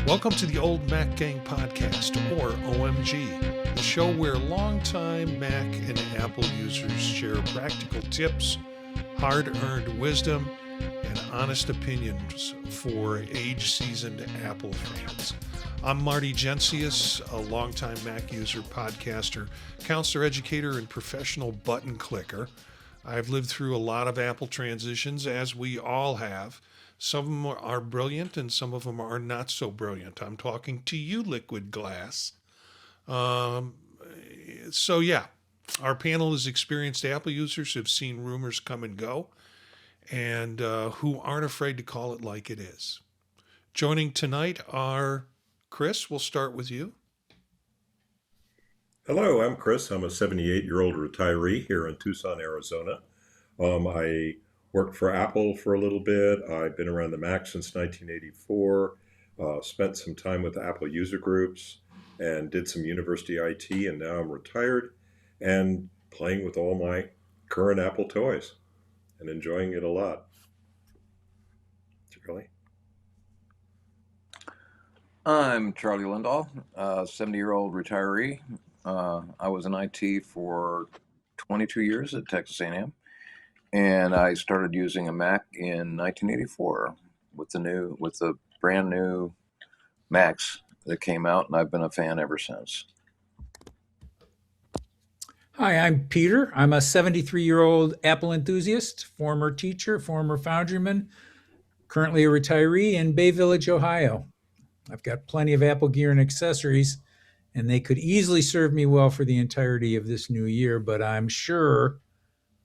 Welcome to the Old Mac Gang Podcast, or OMG, the show where longtime Mac and Apple users share practical tips, hard-earned wisdom, and honest opinions for age-seasoned Apple fans. I'm Marty Gensius, a longtime Mac user, podcaster, counselor, educator, and professional button clicker. I've lived through a lot of Apple transitions, as we all have. Some of them are brilliant and some of them are not so brilliant. I'm talking to you, Liquid Glass. Um, so, our panel is experienced Apple users who've seen rumors come and go and who aren't afraid to call it like it is. Joining tonight are Chris. We'll start with you. Hello, I'm Chris. I'm a 78-year-old retiree here in Tucson, Arizona. I worked for Apple for a little bit. I've been around the Mac since 1984, spent some time with Apple user groups, and did some university IT, and now I'm retired and playing with all my current Apple toys and enjoying it a lot. Charlie? I'm Charlie Lindahl, 70-year-old retiree. I was in IT for 22 years at Texas A&M, and I started using a Mac in 1984 with the brand new Macs that came out, and I've been a fan ever since. Hi, I'm Peter. I'm a 73-year-old Apple enthusiast, former teacher, former foundryman, currently a retiree in Bay Village, Ohio. I've got plenty of Apple gear and accessories, and they could easily serve me well for the entirety of this new year, but I'm sure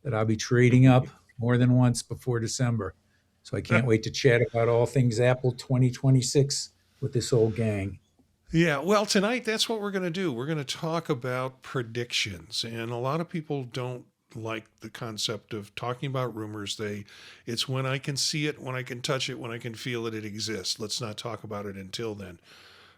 that I'll be trading up more than once before December. So I can't wait to chat about all things Apple 2026 with this old gang. Yeah, well, tonight that's what we're going to do. We're going to talk about predictions. And a lot of people don't like the concept of talking about rumors. It's when I can see it, when I can touch it, when I can feel it, it exists. Let's not talk about it until then.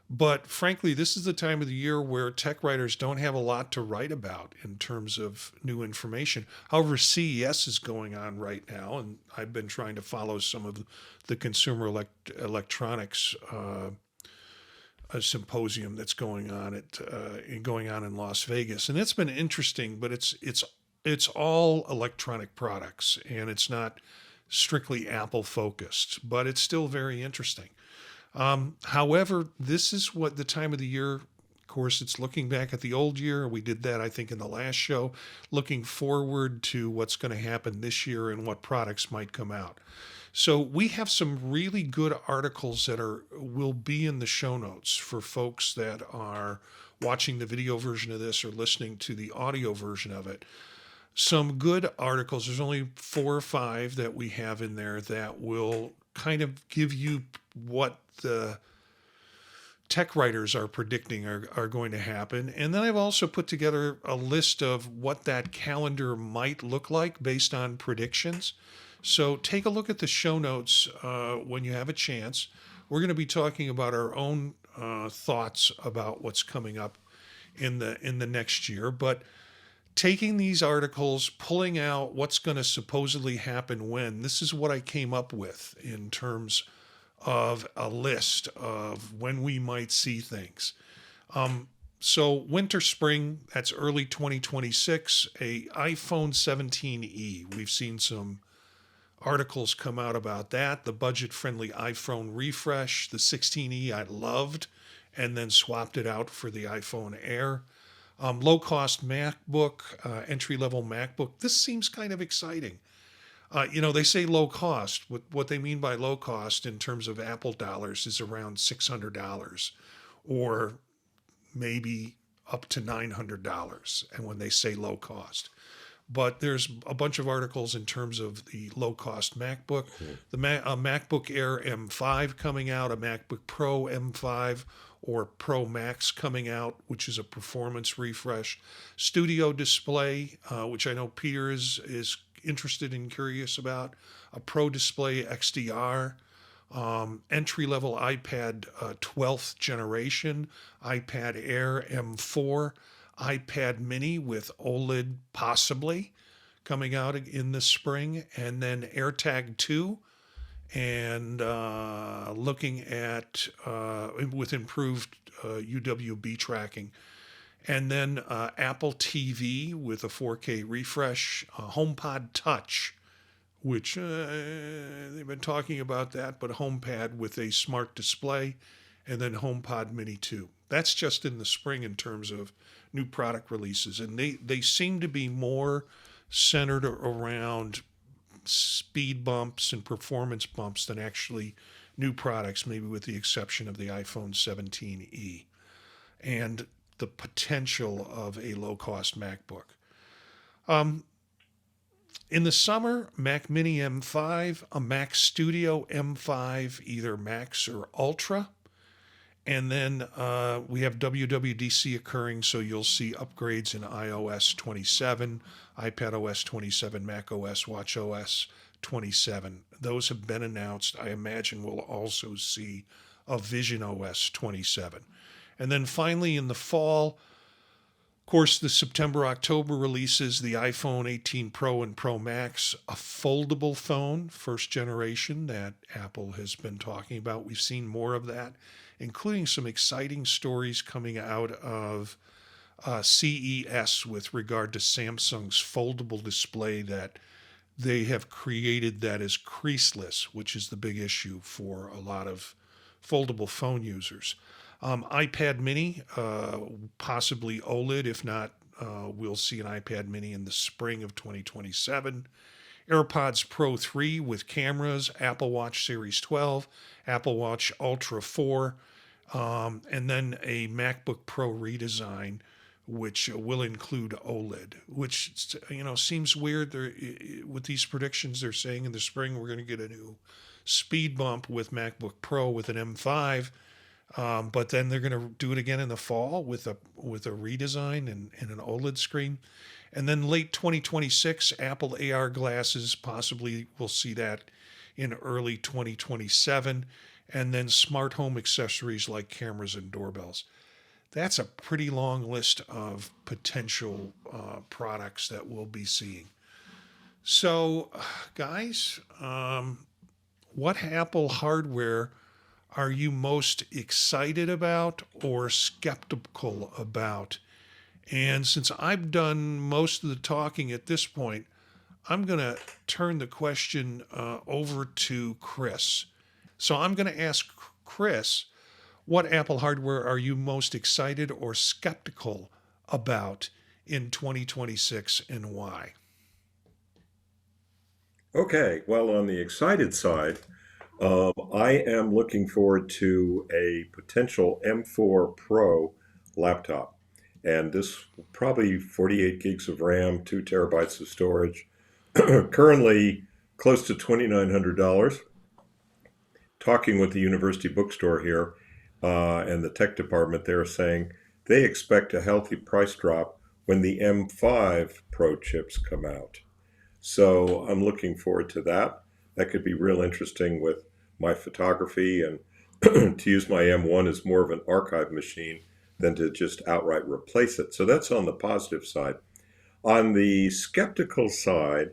But frankly, this is the time of the year where tech writers don't have a lot to write about in terms of new information. However, CES is going on right now, and I've been trying to follow some of the consumer electronics a symposium that's going on in Las Vegas, and it's been interesting. But it's all electronic products, and it's not strictly Apple focused, but it's still very interesting. However, this is what the time of the year. Of course, it's looking back at the old year. We did that, I think, in the last show, looking forward to what's going to happen this year and what products might come out. So we have some really good articles that will be in the show notes for folks that are watching the video version of this or listening to the audio version of it. Some good articles. There's only 4 or 5 that we have in there that will kind of give you what the tech writers are predicting are going to happen. And then I've also put together a list of what that calendar might look like based on predictions. So take a look at the show notes when you have a chance. We're going to be talking about our own thoughts about what's coming up in the next year, but taking these articles, pulling out what's going to supposedly happen when, this is what I came up with in terms of a list of when we might see things. So winter, spring, that's early 2026, a iPhone 17e. We've seen some articles come out about that. The budget-friendly iPhone refresh, the 16e I loved, and then swapped it out for the iPhone Air. Low-cost MacBook, entry-level MacBook. This seems kind of exciting. They say low cost. What they mean by low cost in terms of Apple dollars is around $600 or maybe up to $900. And when they say low cost. But there's a bunch of articles in terms of the low-cost MacBook, the MacBook Air M5 coming out, a MacBook Pro M5 or Pro Max coming out, which is a performance refresh, Studio Display, which I know Peter is interested and curious about, a Pro Display XDR, entry-level iPad 12th generation, iPad Air M4, iPad mini with OLED possibly coming out in the spring, and then AirTag 2 and looking at with improved UWB tracking. And then Apple TV with a 4K refresh, HomePod Touch, which they've been talking about that, but HomePad with a smart display, and then HomePod Mini 2. That's just in the spring in terms of new product releases. And they seem to be more centered around speed bumps and performance bumps than actually new products, maybe with the exception of the iPhone 17e and the potential of a low cost MacBook. In the summer, Mac Mini M5, a Mac Studio M5, either Max or Ultra. And then we have WWDC occurring, so you'll see upgrades in iOS 27, iPadOS 27, macOS, watchOS 27. Those have been announced. I imagine we'll also see a visionOS 27. And then finally in the fall, of course, the September-October releases, the iPhone 18 Pro and Pro Max, a foldable phone, first generation that Apple has been talking about. We've seen more of that, including some exciting stories coming out of CES with regard to Samsung's foldable display that they have created that is creaseless, which is the big issue for a lot of foldable phone users. iPad mini, possibly OLED. If not, we'll see an iPad mini in the spring of 2027. AirPods Pro 3 with cameras, Apple Watch Series 12, Apple Watch Ultra 4, and then a MacBook Pro redesign, which will include OLED, which seems weird. With these predictions, they're saying in the spring we're going to get a new speed bump with MacBook Pro with an M5. But then they're going to do it again in the fall with a redesign and an OLED screen. And then late 2026, Apple AR glasses, possibly we'll see that in early 2027. And then smart home accessories like cameras and doorbells. That's a pretty long list of potential products that we'll be seeing. So, guys, what Apple hardware are you most excited about or skeptical about? And since I've done most of the talking at this point, I'm going to turn the question over to Chris. So I'm going to ask Chris, what Apple hardware are you most excited or skeptical about in 2026 and why? Okay, well, on the excited side, I am looking forward to a potential M4 Pro laptop. And this probably 48 gigs of RAM, 2 terabytes of storage, currently close to $2,900. Talking with the university bookstore here and the tech department, they're saying they expect a healthy price drop when the M5 Pro chips come out. So I'm looking forward to that. That could be real interesting with my photography, and to use my M1 as more of an archive machine than to just outright replace it. So that's on the positive side. On the skeptical side,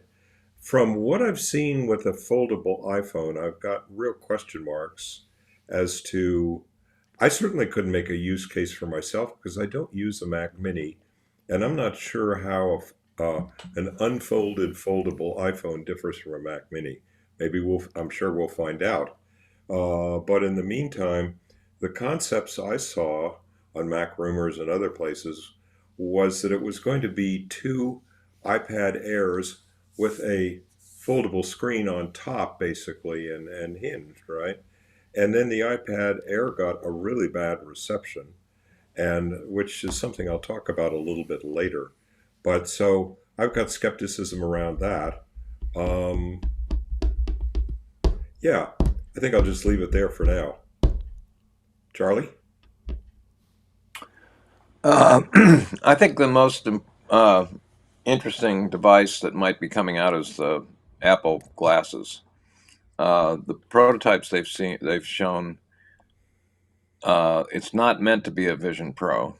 from what I've seen with a foldable iPhone, I've got real question marks as to, I certainly couldn't make a use case for myself because I don't use a Mac Mini, and I'm not sure how an unfolded foldable iPhone differs from a Mac Mini. Maybe I'm sure we'll find out. But in the meantime, the concepts I saw on Mac Rumors and other places was that it was going to be 2 iPad Airs with a foldable screen on top, basically, and hinged, right? And then the iPad Air got a really bad reception, and which is something I'll talk about a little bit later. But so I've got skepticism around that. Yeah, I think I'll just leave it there for now. Charlie? I think the most interesting device that might be coming out is the Apple glasses. The prototypes they've shown, it's not meant to be a Vision Pro,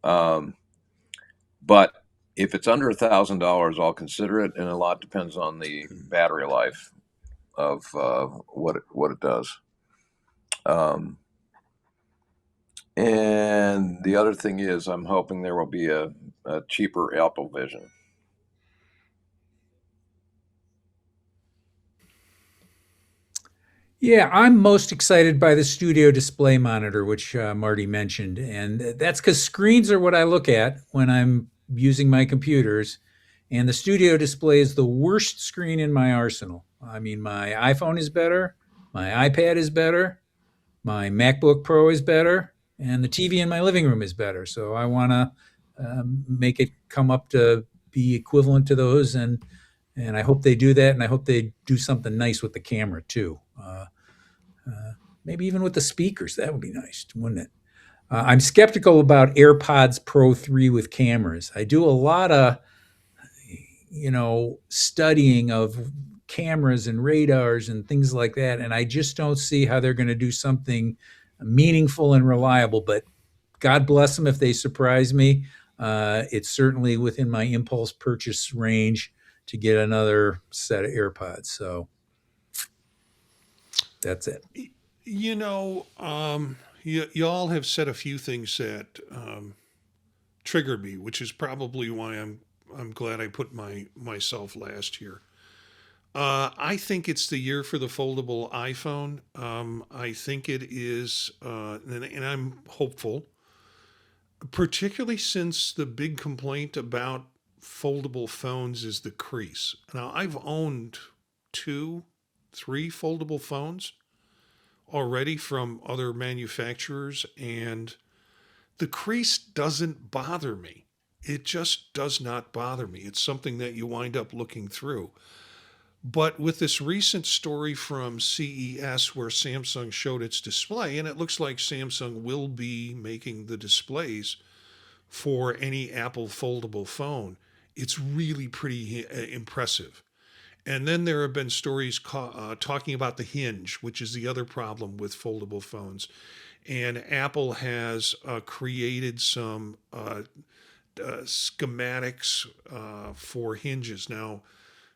but if it's under $1,000, I'll consider it, and a lot depends on the battery life. what it does. Um, and the other thing is, I'm hoping there will be a cheaper Apple Vision. Yeah, I'm most excited by the studio display monitor, which Marty mentioned. And that's because screens are what I look at when I'm using my computers. And the studio display is the worst screen in my arsenal. I mean, my iPhone is better, my iPad is better, my MacBook Pro is better, and the TV in my living room is better. So I want to make it come up to be equivalent to those. And I hope they do that. And I hope they do something nice with the camera too. Maybe even with the speakers. That would be nice, wouldn't it? I'm skeptical about AirPods Pro 3 with cameras. I do a lot of, studying of cameras and radars and things like that, and I just don't see how they're going to do something meaningful and reliable. But God bless them if they surprise me. It's certainly within my impulse purchase range to get another set of AirPods. So that's it. You know, y'all have said a few things that triggered me, which is probably why I'm glad I put myself last here. I think it's the year for the foldable iPhone. I think it is, and I'm hopeful, particularly since the big complaint about foldable phones is the crease. Now, I've owned two, three foldable phones already from other manufacturers, and the crease doesn't bother me. It just does not bother me. It's something that you wind up looking through. But with this recent story from CES where Samsung showed its display, and it looks like Samsung will be making the displays for any Apple foldable phone, it's really pretty impressive. And then there have been stories talking about the hinge, which is the other problem with foldable phones. And Apple has created some schematics for hinges. Now,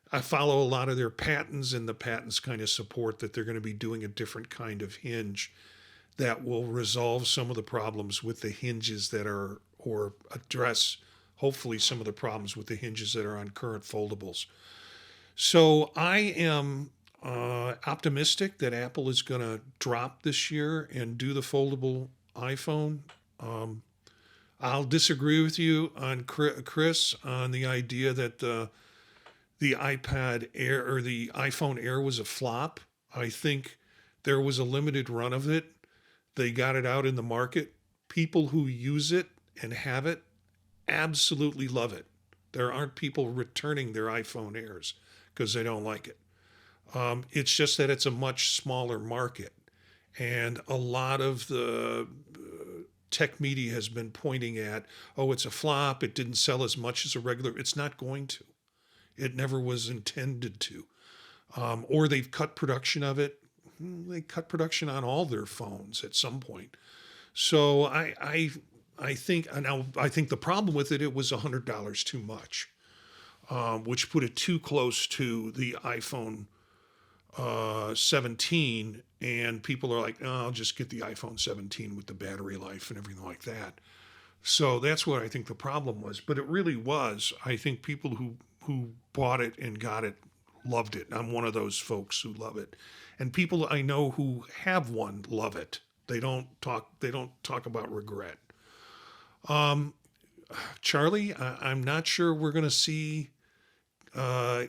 I follow a lot of their patents, and the patents kind of support that they're going to be doing a different kind of hinge that will resolve some of the problems with the hinges that are, or address hopefully some of the problems with the hinges that are on current foldables. So I am optimistic that Apple is going to drop this year and do the foldable iPhone. Um, I'll disagree with you on Chris on the idea that the iPad Air or the iPhone Air was a flop. I think there was a limited run of it. They got it out in the market. People who use it and have it absolutely love it. There aren't people returning their iPhone Airs because they don't like it. It's just that it's a much smaller market. And a lot of the tech media has been pointing at, oh, it's a flop. It didn't sell as much as a regular. It's not going to. It never was intended to. Or they've cut production of it. They cut production on all their phones at some point. So I think now I think the problem with it was $100 too much, which put it too close to the iPhone 17, and people are like, oh, I'll just get the iPhone 17 with the battery life and everything like that. So that's what I think the problem was. But it really was. I think people who bought it and got it loved it. I'm one of those folks who love it, and people I know who have one love it. They don't talk. They don't talk about regret. Um, Charlie, I'm not sure we're going to see uh,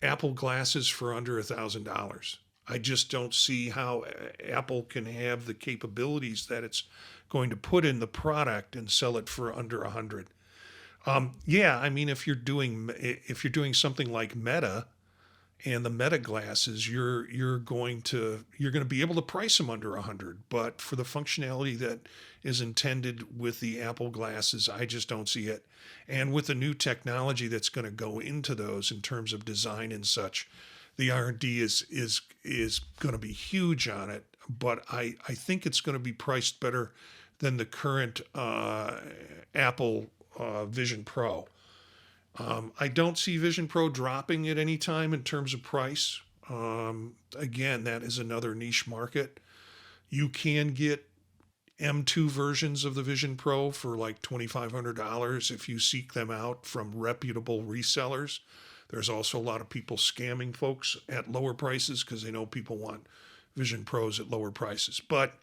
Apple glasses for under $1,000. I just don't see how Apple can have the capabilities that it's going to put in the product and sell it for under 100. Yeah, I mean, if you're doing something like Meta and the Meta glasses, you're going to be able to price them under 100. But for the functionality that is intended with the Apple glasses, I just don't see it. And with the new technology that's going to go into those in terms of design and such, the R&D is going to be huge on it. But I think it's going to be priced better than the current Apple Vision Pro. I don't see Vision Pro dropping at any time in terms of price. Again, that is another niche market. You can get M2 versions of the Vision Pro for like $2,500 if you seek them out from reputable resellers. There's also a lot of people scamming folks at lower prices because they know people want Vision Pros at lower prices. But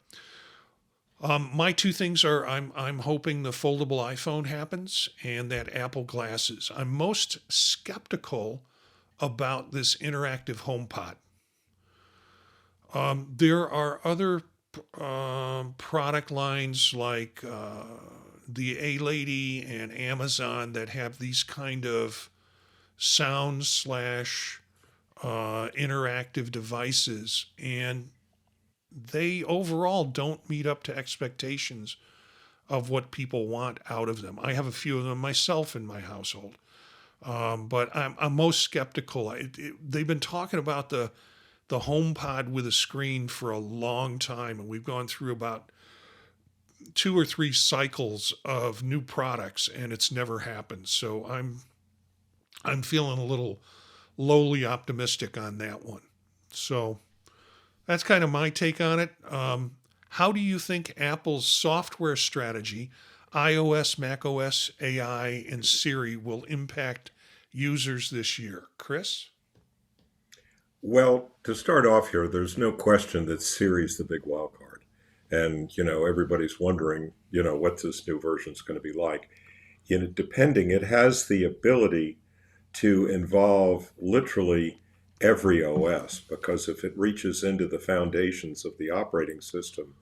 my two things are I'm hoping the foldable iPhone happens and that Apple glasses. I'm most skeptical about this interactive HomePod. There are other product lines like the A Lady and Amazon that have these kind of sound slash interactive devices, and they overall don't meet up to expectations of what people want out of them. I have a few of them myself in my household, but I'm most skeptical. They've been talking about the HomePod with a screen for a long time, and we've gone through about 2 or 3 cycles of new products, and it's never happened. So I'm feeling a little lowly optimistic on that one. So that's kind of my take on it. How do you think Apple's software strategy, iOS, macOS, AI, and Siri will impact users this year? Chris? Well, to start off here, there's no question that Siri's the big wild card. And, everybody's wondering, what this new version is going to be like. Depending, it has the ability to involve literally every OS, because if it reaches into the foundations of the operating system,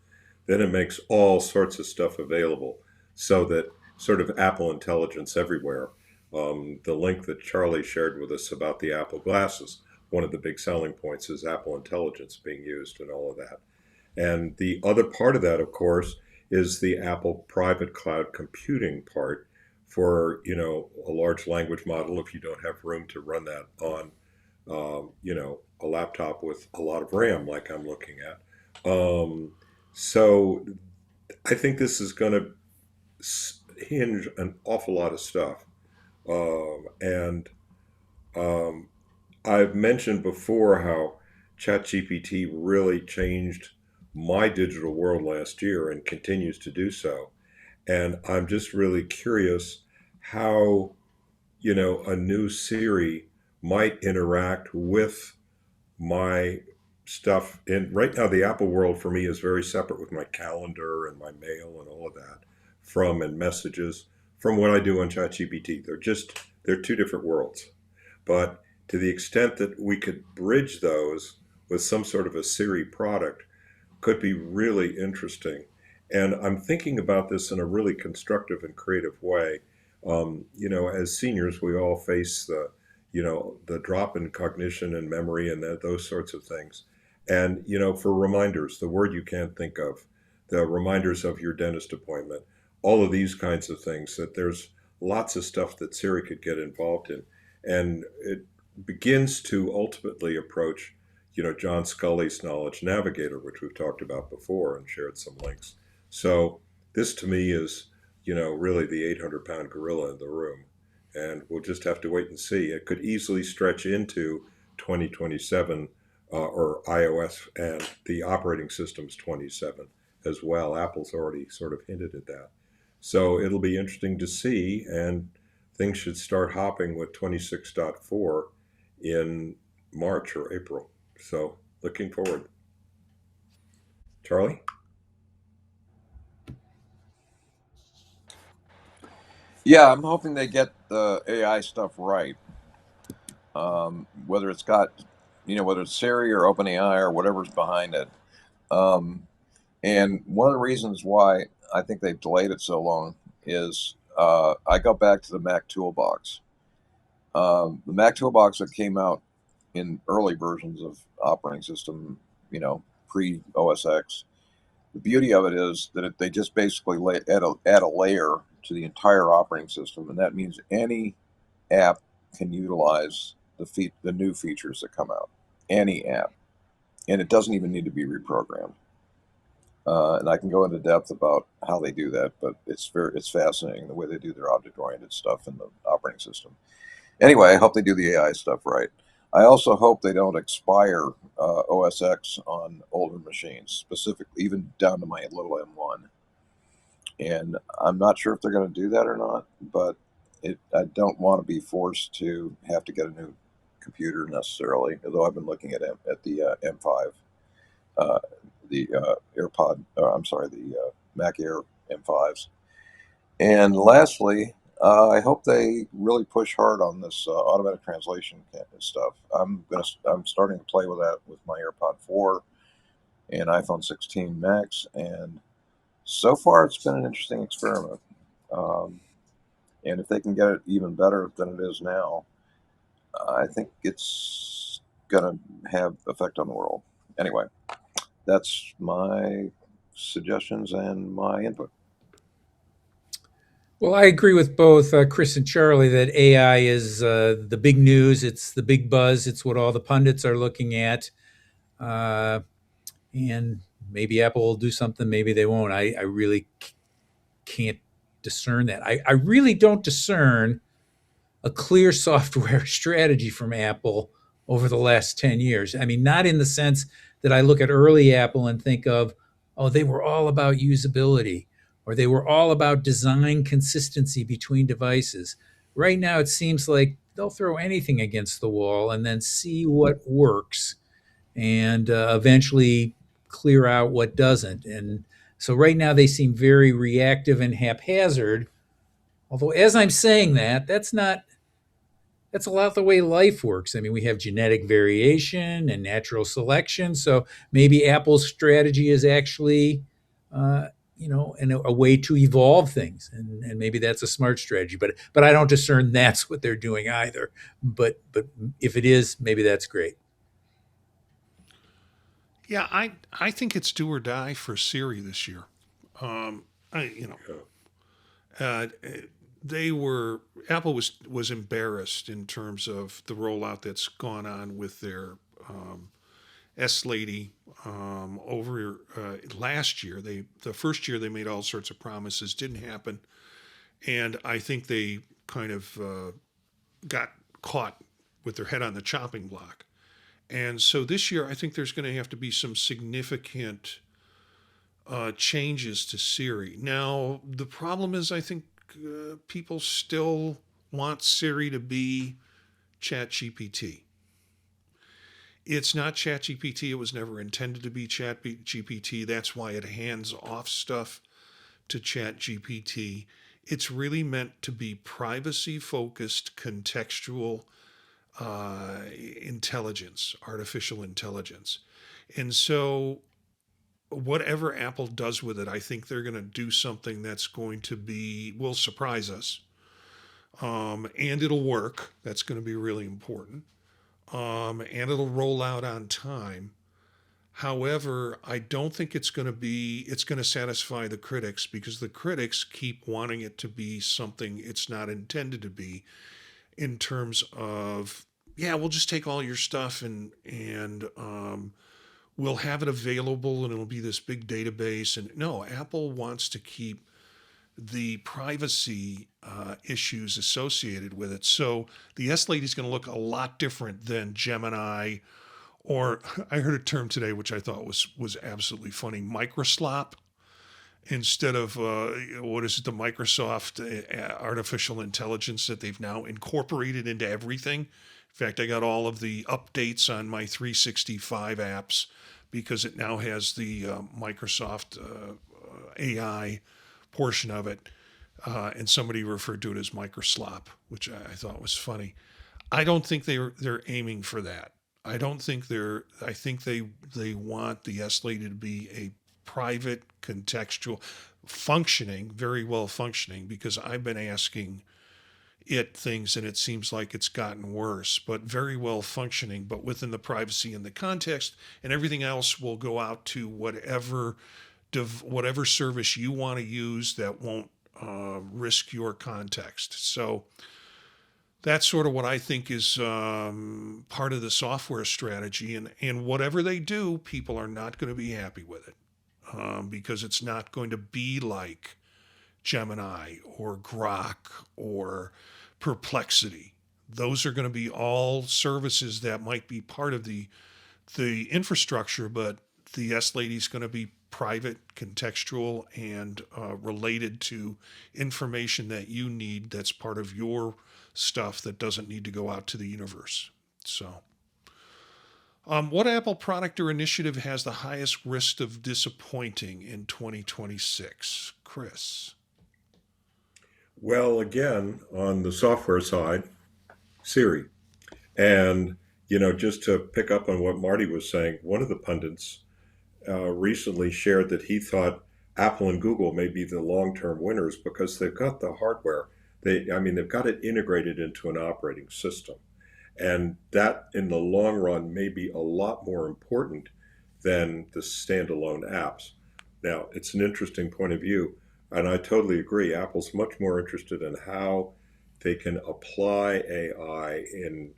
then it makes all sorts of stuff available, so that sort of Apple intelligence everywhere. The link that Charlie shared with us about the Apple glasses, one of the big selling points is Apple intelligence being used and all of that. And the other part of that, of course, is the Apple private cloud computing part for, a large language model if you don't have room to run that on, a laptop with a lot of RAM like I'm looking at. So I think this is going to hinge an awful lot of stuff. And I've mentioned before how ChatGPT really changed my digital world last year and continues to do so. And I'm just really curious how, a new Siri might interact with my stuff. And right now, the Apple world for me is very separate with my calendar and my mail and all of that and messages from what I do on ChatGPT. They're two different worlds. But to the extent that we could bridge those with some sort of a Siri product could be really interesting. And I'm thinking about this in a really constructive and creative way. As seniors, we all face the drop in cognition and memory and those sorts of things. And, for reminders, the word you can't think of, the reminders of your dentist appointment, all of these kinds of things, that there's lots of stuff that Siri could get involved in. And it begins to ultimately approach, John Scully's Knowledge Navigator, which we've talked about before and shared some links. So this to me is, really the 800-pound gorilla in the room. And we'll just have to wait and see. It could easily stretch into 2027 or iOS and the operating system's 27 as well. Apple's already sort of hinted at that. So it'll be interesting to see, and things should start hopping with 26.4 in March or April. So looking forward. Charlie? Yeah, I'm hoping they get the AI stuff right. Whether it's got, whether it's Siri or OpenAI or whatever's behind it. And one of the reasons why I think they've delayed it so long is I go back to the Mac Toolbox. The Mac Toolbox that came out in early versions of operating system, pre OS X. The beauty of it is that they just basically add a layer to the entire operating system, and that means any app can utilize the new features that come out. Any app, and it doesn't even need to be reprogrammed. And I can go into depth about how they do that, but it's fascinating the way they do their object-oriented stuff in the operating system. Anyway, I hope they do the AI stuff right. I also hope they don't expire OS X on older machines, specifically even down to my little M1. And I'm not sure if they're going to do that or not, but I don't want to be forced to have to get a new computer necessarily. Although I've been looking at the M5, uh, the AirPod, I'm sorry, the Mac Air M5s. And lastly, I hope they really push hard on this automatic translation stuff. I'm starting to play with that with my AirPod 4 and iPhone 16 Max, and so far it's been an interesting experiment. Um, and if they can get it even better than it is now, I think it's going to have effect on the world. Anyway, that's my suggestions and my input. Well, I agree with both Chris and Charlie that AI is the big news. It's the big buzz. It's what all the pundits are looking at. Uh, and maybe Apple will do something, maybe they won't. I really can't discern that. I really don't discern a clear software strategy from Apple over the last 10 years. I mean, not in the sense that I look at early Apple and think of, oh, they were all about usability or they were all about design consistency between devices. Right now, it seems like they'll throw anything against the wall and then see what works and eventually clear out what doesn't. And so right now, they seem very reactive and haphazard. Although, as I'm saying that, that's a lot of the way life works. I mean, we have genetic variation and natural selection. So maybe Apple's strategy is actually, a way to evolve things, and maybe that's a smart strategy. But I don't discern that's what they're doing either. But if it is, maybe that's great. Yeah, I think it's do or die for Siri this year. I uh, they were Apple was embarrassed in terms of the rollout that's gone on with their S Lady over last year. The first year they made all sorts of promises, didn't happen, and I think they kind of got caught with their head on the chopping block. And so this year, I think there's going to have to be some significant changes to Siri. Now, the problem is, I think people still want Siri to be ChatGPT. It's not ChatGPT. It was never intended to be ChatGPT. That's why it hands off stuff to ChatGPT. It's really meant to be privacy focused, contextual intelligence, artificial intelligence. And so, whatever Apple does with it, I think they're going to do something that's will surprise us. And it'll work. That's going to be really important. And it'll roll out on time. However, I don't think it's going to satisfy the critics because the critics keep wanting it to be something it's not intended to be in terms of, yeah, we'll just take all your stuff and we'll have it available and it'll be this big database. And no, Apple wants to keep the privacy issues associated with it. So the S Lady is going to look a lot different than Gemini, or I heard a term today which I thought was absolutely funny: microslop. Instead of what is it, the Microsoft artificial intelligence that they've now incorporated into everything. In fact, I got all of the updates on my 365 apps because it now has the Microsoft AI portion of it, and somebody referred to it as microslop, which I thought was funny. I don't think they're aiming for that. I don't think they're. I think they want the S Lady to be a private, contextual, functioning, very well functioning. Because I've been asking it things, and it seems like it's gotten worse. But very well functioning, but within the privacy and the context, and everything else will go out to whatever service you want to use that won't risk your context. So that's sort of what I think is part of the software strategy. And whatever they do, people are not going to be happy with it because it's not going to be like Gemini or Grok or Perplexity. those are going to be all services that might be part of the infrastructure, but the S Lady is going to be private, contextual, and related to information that you need that's part of your stuff that doesn't need to go out to the universe. So, what Apple product or initiative has the highest risk of disappointing in 2026? Chris. Well, again, on the software side, Siri. And, just to pick up on what Marty was saying, one of the pundits recently shared that he thought Apple and Google may be the long-term winners because they've got the hardware. They've got it integrated into an operating system. And that, in the long run, may be a lot more important than the standalone apps. Now, it's an interesting point of view, and I totally agree. Apple's much more interested in how they can apply AI in,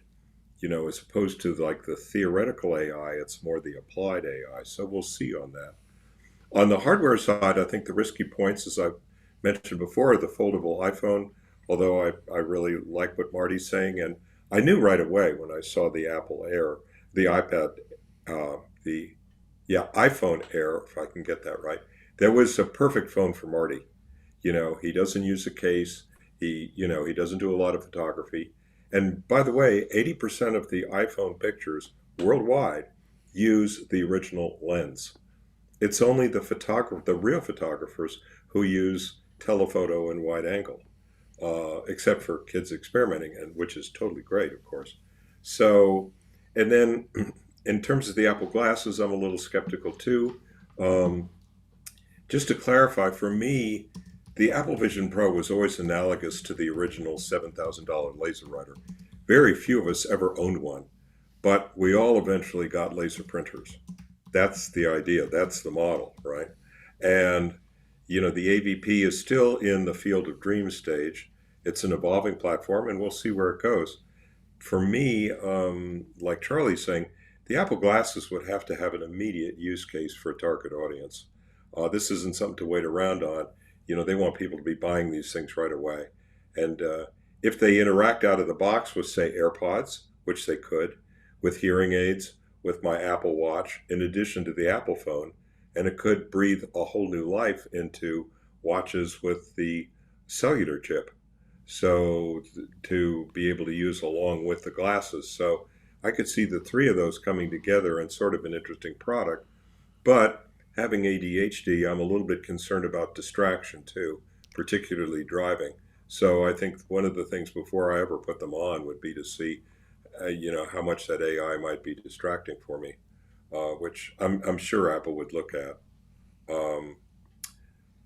as opposed to like the theoretical AI, it's more the applied AI. So we'll see on that. On the hardware side, I think the risky points, as I've mentioned before, are the foldable iPhone, although I really like what Marty's saying. And I knew right away when I saw the Apple Air, the iPad, iPhone Air, if I can get that right, that was a perfect phone for Marty. He doesn't use a case. He doesn't do a lot of photography. And by the way, 80% of the iPhone pictures worldwide use the original lens. It's only the real photographers who use telephoto and wide angle, except for kids experimenting, and which is totally great, of course. So, and then in terms of the Apple glasses, I'm a little skeptical too. Just to clarify, for me, the Apple Vision Pro was always analogous to the original $7,000 laser writer. Very few of us ever owned one, but we all eventually got laser printers. That's the idea. That's the model, right? And, the AVP is still in the field of dreams stage. It's an evolving platform, and we'll see where it goes. For me, like Charlie's saying, the Apple glasses would have to have an immediate use case for a target audience. This isn't something to wait around on. They want people to be buying these things right away. And if they interact out of the box with, say, AirPods, which they could, with hearing aids, with my Apple Watch, in addition to the Apple phone, and it could breathe a whole new life into watches with the cellular chip. So to be able to use along with the glasses. So I could see the three of those coming together in sort of an interesting product. But having ADHD, I'm a little bit concerned about distraction too, particularly driving. So I think one of the things before I ever put them on would be to see, how much that AI might be distracting for me, which I'm sure Apple would look at.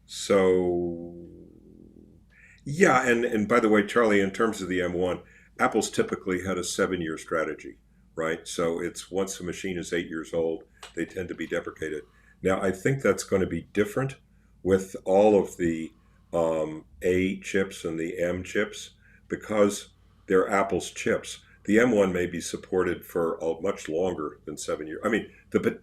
So yeah, and by the way, Charlie, in terms of the M1, Apple's typically had a 7-year strategy, right? So it's once a machine is 8 years old, they tend to be deprecated. Now, I think that's going to be different with all of the A chips and the M chips because they're Apple's chips. The M1 may be supported for much longer than 7 years.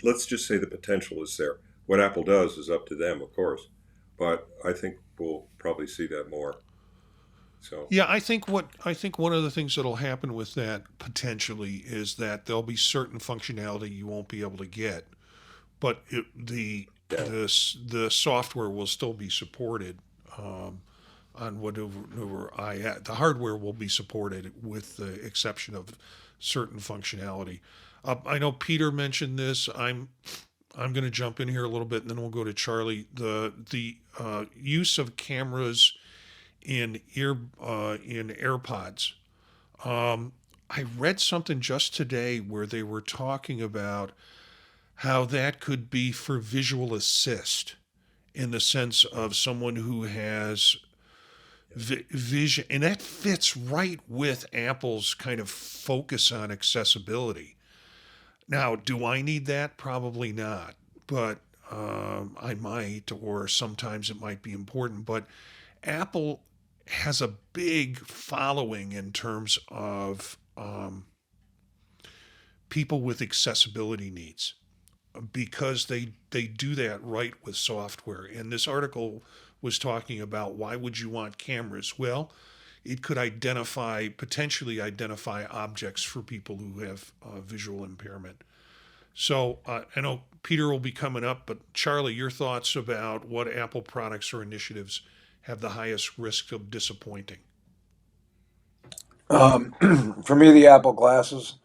Let's just say the potential is there. What Apple does is up to them, of course, but I think we'll probably see that more. So Yeah, I think one of the things that'll happen with that potentially is that there'll be certain functionality you won't be able to get, but the software will still be supported on whatever the hardware will be supported with the exception of certain functionality. I know Peter mentioned this. I'm going to jump in here a little bit, and then we'll go to Charlie. The use of cameras in AirPods. I read something just today where they were talking about how that could be for visual assist in the sense of someone who has vision, and that fits right with Apple's kind of focus on accessibility. Now, do I need that? Probably not, but I might, or sometimes it might be important. But Apple has a big following in terms of people with accessibility needs because they do that right with software. And this article was talking about why would you want cameras? Well, it could potentially identify objects for people who have visual impairment. So I know Peter will be coming up, but Charlie, your thoughts about what Apple products or initiatives have the highest risk of disappointing? For me, the Apple glasses,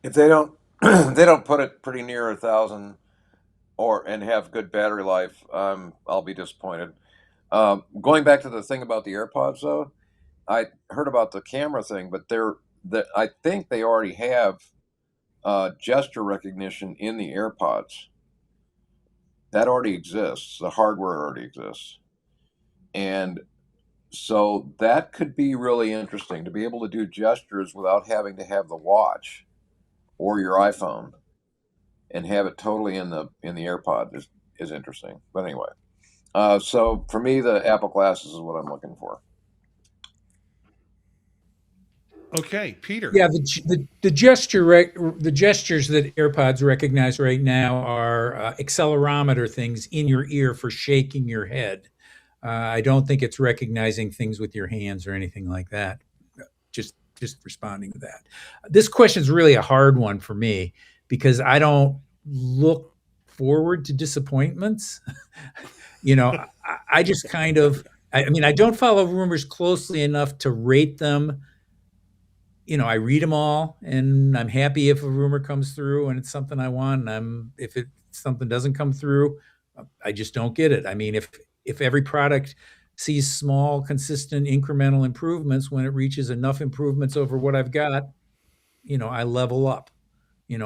if they don't they don't put it pretty near 1,000 or and have good battery life, I'll be disappointed. Going back to the thing about the AirPods, though, I heard about the camera thing, but I think they already have gesture recognition in the AirPods. That already exists. The hardware already exists, and so that could be really interesting to be able to do gestures without having to have the watch or your iPhone and have it totally in the AirPod is interesting. But anyway, so for me, the Apple glasses is what I'm looking for. Okay, Peter. Yeah, the the gestures that AirPods recognize right now are accelerometer things in your ear for shaking your head. I don't think it's recognizing things with your hands or anything like that. Just responding to that. This question is really a hard one for me because I don't look forward to disappointments. I just kind of, I mean, I don't follow rumors closely enough to rate them. I read them all, and I'm happy if a rumor comes through and it's something I want. And if something doesn't come through, I just don't get it. I mean, if every product sees small, consistent, incremental improvements, when it reaches enough improvements over what I've got, I level up.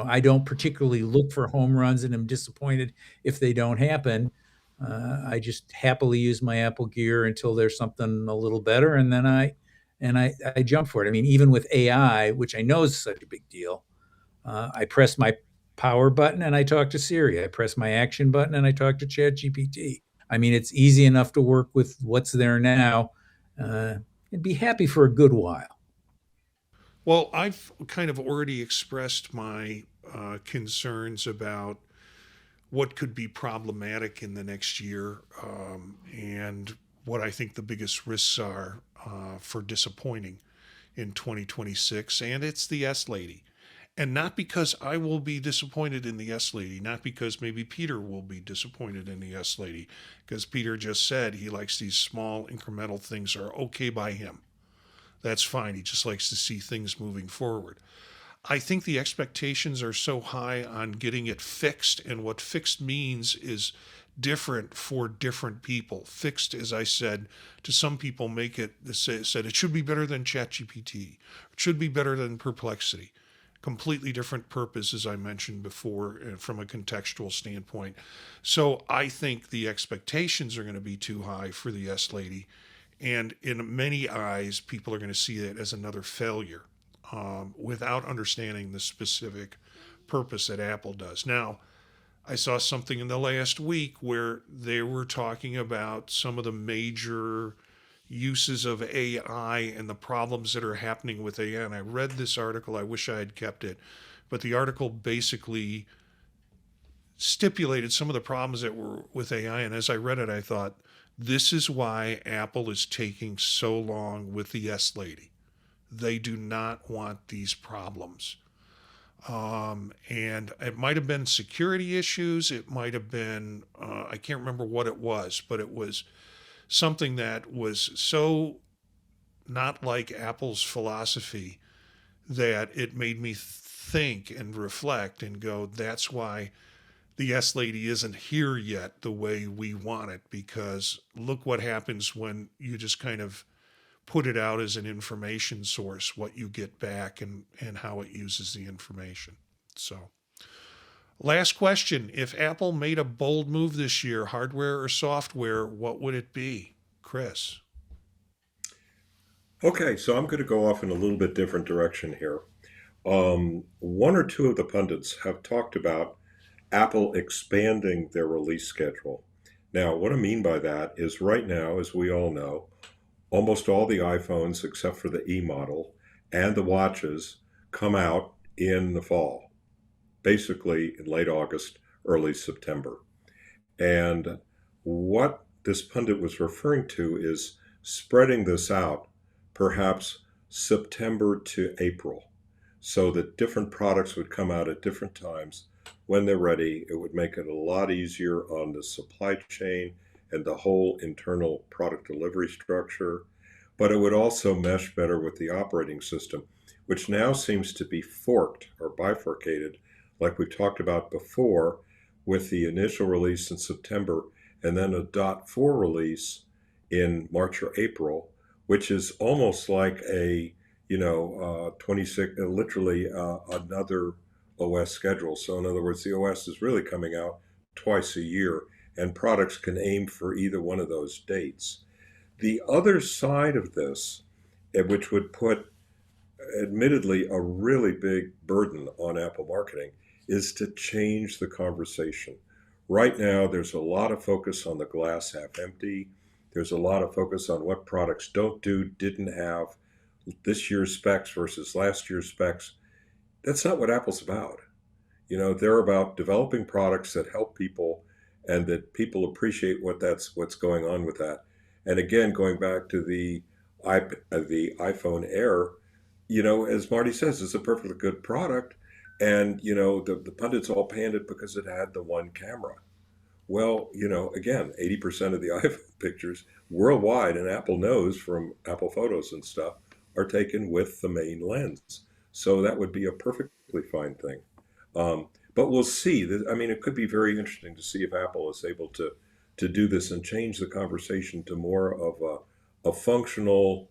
I don't particularly look for home runs, and I'm disappointed if they don't happen. I just happily use my Apple Gear until there's something a little better, and then I jump for it. I mean, even with AI, which I know is such a big deal, I press my power button and I talk to Siri. I press my action button and I talk to ChatGPT. I mean, it's easy enough to work with what's there now, and be happy for a good while. Well, I've kind of already expressed my concerns about what could be problematic in the next year, and what I think the biggest risks are for disappointing in 2026. And it's the S Lady. And not because I will be disappointed in the S Lady, not because maybe Peter will be disappointed in the S Lady, because Peter just said he likes these small incremental things are okay by him. That's fine. He just likes to see things moving forward. I think the expectations are so high on getting it fixed, and what fixed means is different for different people. Fixed, as I said, to some people said it should be better than ChatGPT, it should be better than Perplexity. Completely different purpose, as I mentioned before, from a contextual standpoint. So I think the expectations are going to be too high for the S Lady, and in many eyes, people are going to see it as another failure, without understanding the specific purpose that Apple does. Now, I saw something in the last week where they were talking about some of the major uses of AI and the problems that are happening with AI. And I read this article. I wish I had kept it. But the article basically stipulated some of the problems that were with AI. And as I read it, I thought, this is why Apple is taking so long with the S Lady. They do not want these problems. And it might have been security issues. It might have been, I can't remember what it was, but it was something that was so not like Apple's philosophy that it made me think and reflect and go, that's why the S Lady isn't here yet the way we want it, because look what happens when you just kind of put it out as an information source, what you get back and how it uses the information. So, last question. If Apple made a bold move this year, hardware or software, what would it be? Chris. Okay, so I'm going to go off in a little bit different direction here. One or two of the pundits have talked about Apple expanding their release schedule. Now, what I mean by that is right now, as we all know, almost all the iPhones, except for the E model and the watches, come out in the fall, basically in late August, early September. And what this pundit was referring to is spreading this out perhaps September to April, so that different products would come out at different times when they're ready. It would make it a lot easier on the supply chain and the whole internal product delivery structure, but it would also mesh better with the operating system, which now seems to be forked or bifurcated, like we've talked about before, with the initial release in September and then a .4 release in March or April, which is almost like a 26, literally another OS schedule. So in other words, the OS is really coming out twice a year, and products can aim for either one of those dates. The other side of this, which would put admittedly a really big burden on Apple marketing, is to change the conversation. Right now, there's a lot of focus on the glass half empty. There's a lot of focus on what products didn't have this year's specs versus last year's specs. That's not what Apple's about. They're about developing products that help people and that people appreciate what's going on with that. And again, going back to the iPhone Air, as Marty says, it's a perfectly good product. And, the pundits all panned it because it had the one camera. Well, again, 80% of the iPhone pictures worldwide, and Apple knows from Apple Photos and stuff, are taken with the main lens. So that would be a perfectly fine thing. But we'll see. I mean, it could be very interesting to see if Apple is able to do this and change the conversation to more of a functional,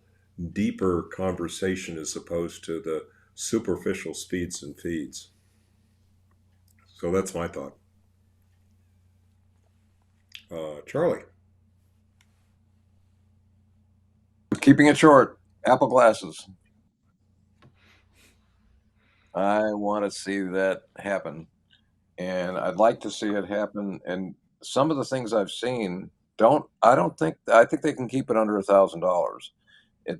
deeper conversation as opposed to the superficial speeds and feeds. So that's my thought. Charlie. Keeping it short, Apple glasses. I want to see that happen, and I'd like to see it happen. And some of the things I've seen I think they can keep it under $1,000.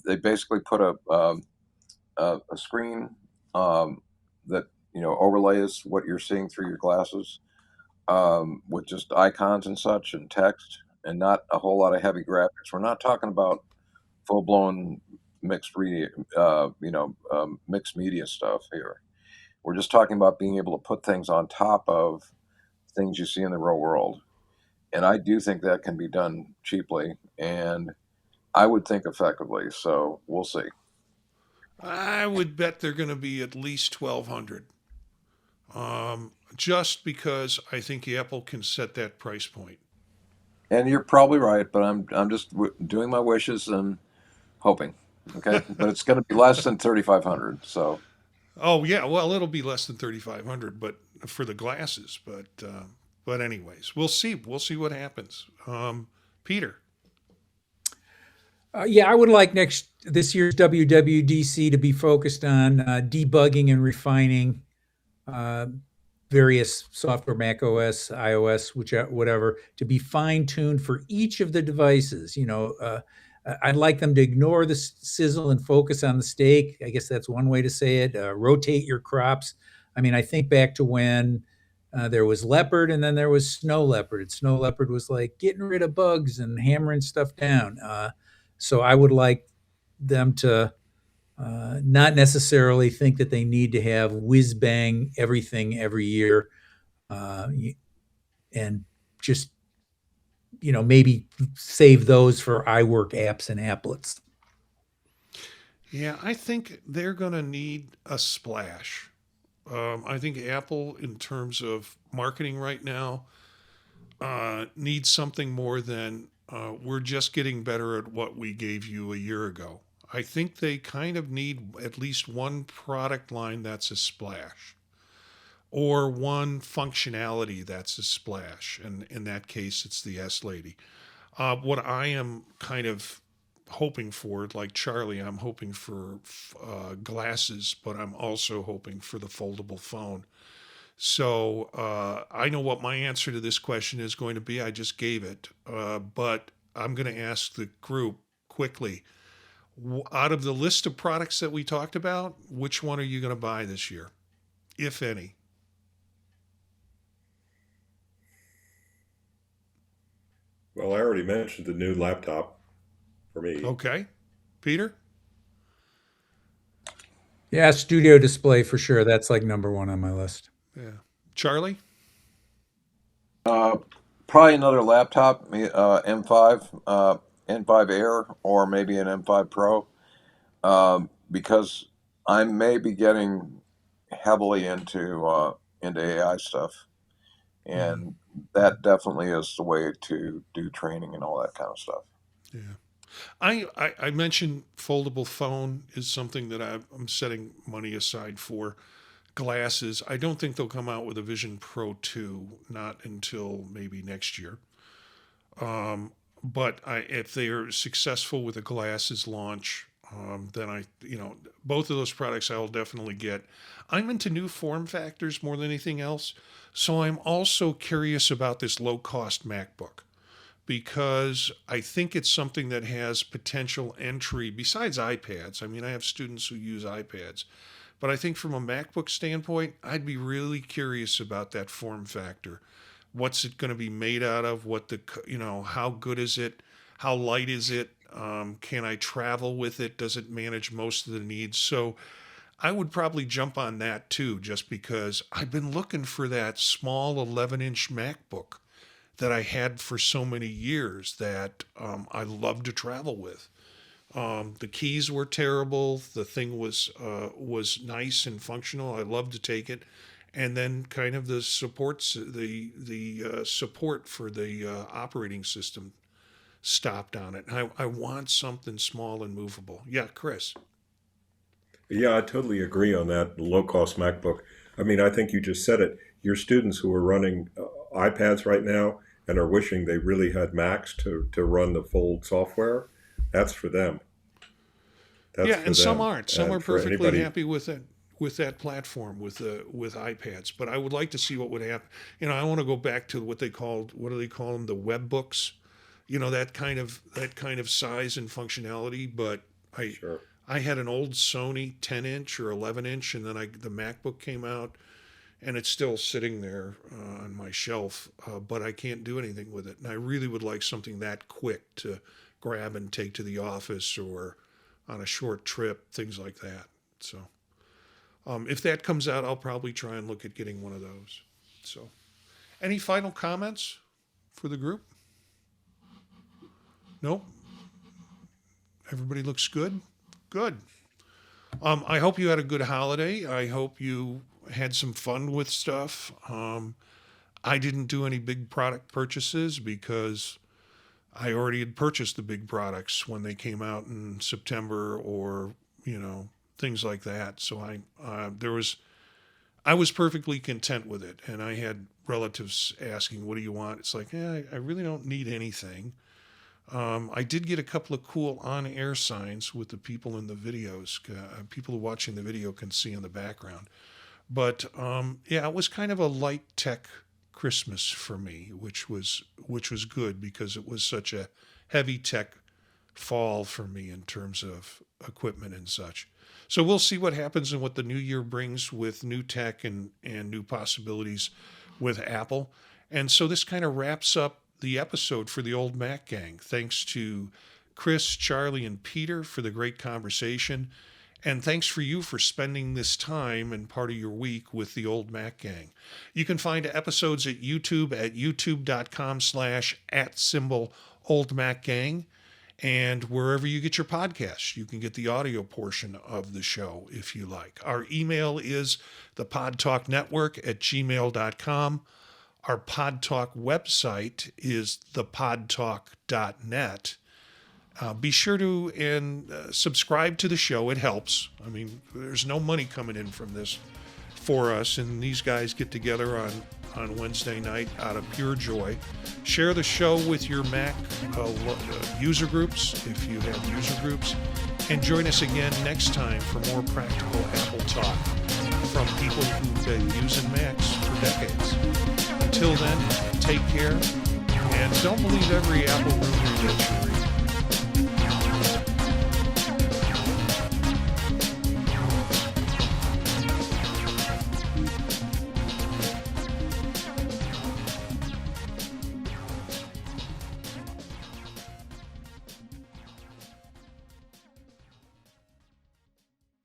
They basically put a screen that overlays what you're seeing through your glasses, with just icons and such and text, and not a whole lot of heavy graphics. We're not talking about full blown mixed media stuff here. We're just talking about being able to put things on top of things you see in the real world. And I do think that can be done cheaply, and I would think effectively. So we'll see. I would bet they're going to be at least 1,200. Just because I think Apple can set that price point. And you're probably right, but I'm just doing my wishes and hoping. Okay, but it's going to be less than 3,500. So Oh yeah, well it'll be less than 3,500, but for the glasses. But anyways, we'll see. We'll see what happens. Peter. Yeah, I would like this year's WWDC to be focused on debugging and refining various software, Mac OS, iOS, whatever, to be fine tuned for each of the devices. I'd like them to ignore the sizzle and focus on the steak. I guess that's one way to say it. Rotate your crops. I mean, I think back to when there was leopard and then there was snow leopard. And snow leopard was like getting rid of bugs and hammering stuff down. So I would like them to not necessarily think that they need to have whiz bang everything every year, and just maybe save those for iWork apps and applets. Yeah, I think they're going to need a splash. I think Apple, in terms of marketing right now, needs something more than we're just getting better at what we gave you a year ago. I think they kind of need at least one product line that's a splash, or one functionality that's a splash. And in that case, it's the S Lady. What I am kind of hoping for, like Charlie, I'm hoping for glasses, but I'm also hoping for the foldable phone. So I know what my answer to this question is going to be. I just gave it. But I'm going to ask the group quickly. Out of the list of products that we talked about, which one are you going to buy this year, if any? Well, I already mentioned the new laptop for me. Okay. Peter? Yeah, studio display for sure. That's like number one on my list. Yeah. Charlie? Uh, Probably another laptop, M5, N5 Air, or maybe an M5 Pro, because I may be getting heavily into AI stuff, Mhm. and that definitely is the way to do training and all that kind of stuff. Yeah. I mentioned foldable phone is something that I'm setting money aside for. Glasses. I don't think they'll come out with a Vision Pro 2, not until maybe next year. But if they are successful with a glasses launch, then both of those products I'll definitely get. I'm into new form factors more than anything else. So I'm also curious about this low cost MacBook because I think it's something that has potential entry besides iPads. I mean, I have students who use iPads, but I think from a MacBook standpoint, I'd be really curious about that form factor. What's it going to be made out of? How good is it? How light is it? Can I travel with it? Does it manage most of the needs? So I would probably jump on that too, just because I've been looking for that small 11-inch MacBook that I had for so many years that I love to travel with. The keys were terrible. The thing was nice and functional. I loved to take it, and then kind of the support for the operating system stopped on it. I want something small and movable. Yeah, Chris. Yeah, I totally agree on that low cost MacBook. I mean, I think you just said it. Your students who are running iPads right now and are wishing they really had Macs to run the Fold software, that's for them. That's Yeah, for and some them. aren't. Some are And for perfectly anybody, happy with that platform with iPads. But I would like to see what would happen. I want to go back to what do they call them, the web books. That kind of size and functionality. But I sure. I had an old Sony 10-inch or 11-inch, and then the MacBook came out, and it's still sitting there on my shelf. But I can't do anything with it, and I really would like something that quick to grab and take to the office or on a short trip, things like that. So if that comes out, I'll probably try and look at getting one of those. So, any final comments for the group? Nope. Everybody looks good. Good. I hope you had a good holiday. I hope you had some fun with stuff. I didn't do any big product purchases because I already had purchased the big products when they came out in September or things like that. So I was perfectly content with it, and I had relatives asking, "What do you want?" It's like, I really don't need anything. I did get a couple of cool on-air signs with the people in the videos. People who are watching the video can see in the background. But yeah, it was kind of a light tech Christmas for me, which was good because it was such a heavy tech fall for me in terms of equipment and such. So we'll see what happens and what the new year brings with new tech and new possibilities with Apple. And so this kind of wraps up the episode for the Old Mac Gang. Thanks to Chris, Charlie, and Peter for the great conversation. And thanks for you for spending this time and part of your week with the Old Mac Gang. You can find episodes at YouTube at youtube.com/@Old Mac Gang. And wherever you get your podcasts, you can get the audio portion of the show if you like. Our email is thepodtalknetwork@gmail.com. Our PodTalk website is thepodtalk.net. Be sure to subscribe to the show. It helps. I mean, there's no money coming in from this for us, and these guys get together on Wednesday night out of pure joy. Share the show with your Mac user groups if you have user groups, and join us again next time for more practical Apple talk from people who've been using Macs for decades. Until then, take care, and don't believe every Apple rumor that you read.